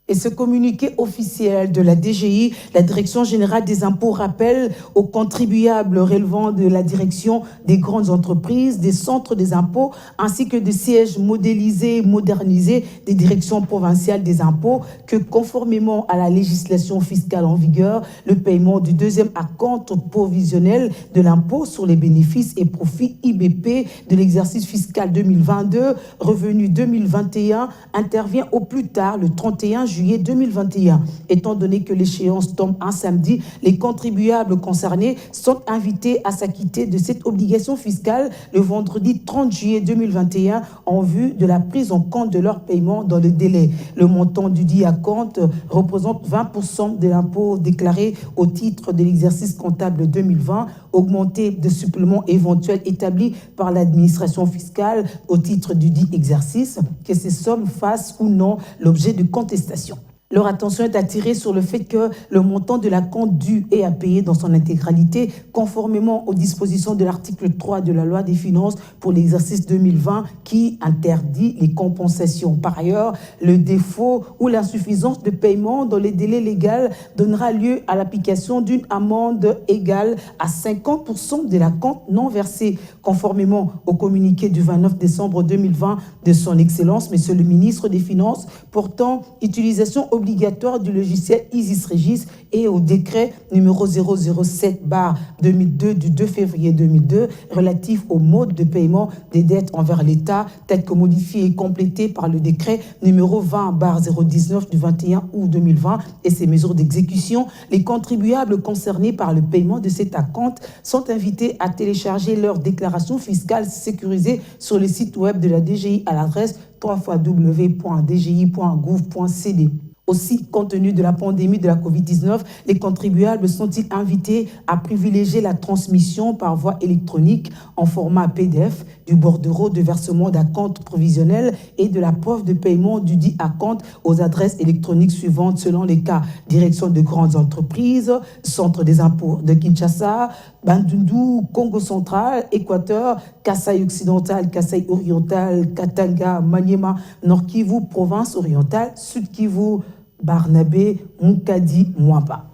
Et ce communiqué officiel de la DGI, la Direction générale des impôts, rappelle aux contribuables relevant de la direction des grandes entreprises, des centres des impôts, ainsi que des sièges modélisés et modernisés des directions provinciales des impôts, que conformément à la législation fiscale en vigueur, le paiement du deuxième acompte provisionnel de l'impôt sur les bénéfices et profits IBP de l'exercice fiscal 2022, revenu 2021, intervient au plus tard le 31 juillet 2021. Étant donné que l'échéance tombe un samedi, les contribuables concernés sont invités à s'acquitter de cette obligation fiscale le vendredi 30 juillet 2021 en vue de la prise en compte de leur paiement dans le délai. Le montant du dit acompte représente 20% de l'impôt déclaré au titre de l'exercice comptable 2020, augmenté de suppléments éventuels établis par l'administration fiscale au titre du dit exercice, que ces sommes fassent ou non l'objet de contestation. Leur attention est attirée sur le fait que le montant de l'acompte dû est à payer dans son intégralité, conformément aux dispositions de l'article 3 de la loi des finances pour l'exercice 2020 qui interdit les compensations. Par ailleurs, le défaut ou l'insuffisance de paiement dans les délais légaux donnera lieu à l'application d'une amende égale à 50% de l'acompte non versé, conformément au communiqué du 29 décembre 2020 de son Excellence, Monsieur le ministre des Finances, portant utilisation obligatoire du logiciel Isis Regis et au décret numéro 007/2002 du 2 février 2002 relatif au mode de paiement des dettes envers l'État, tel que modifié et complété par le décret numéro 20/019 du 21 août 2020 et ses mesures d'exécution. Les contribuables concernés par le paiement de cet acompte sont invités à télécharger leur déclaration fiscale sécurisée sur le site web de la DGI à l'adresse www.dgi.gouv.cd. Aussi, compte tenu de la pandémie de la COVID-19, les contribuables sont-ils invités à privilégier la transmission par voie électronique en format PDF du bordereau de versement d'acompte provisionnel et de la preuve de paiement du dit acompte aux adresses électroniques suivantes selon les cas: Direction de grandes entreprises, Centre des impôts de Kinshasa, Bandundu, Congo central, Équateur, Kasaï occidental, Kasaï oriental, Katanga, Maniema, Nord Kivu, province orientale, Sud Kivu, Barnabé, Mukadi, Mwamba.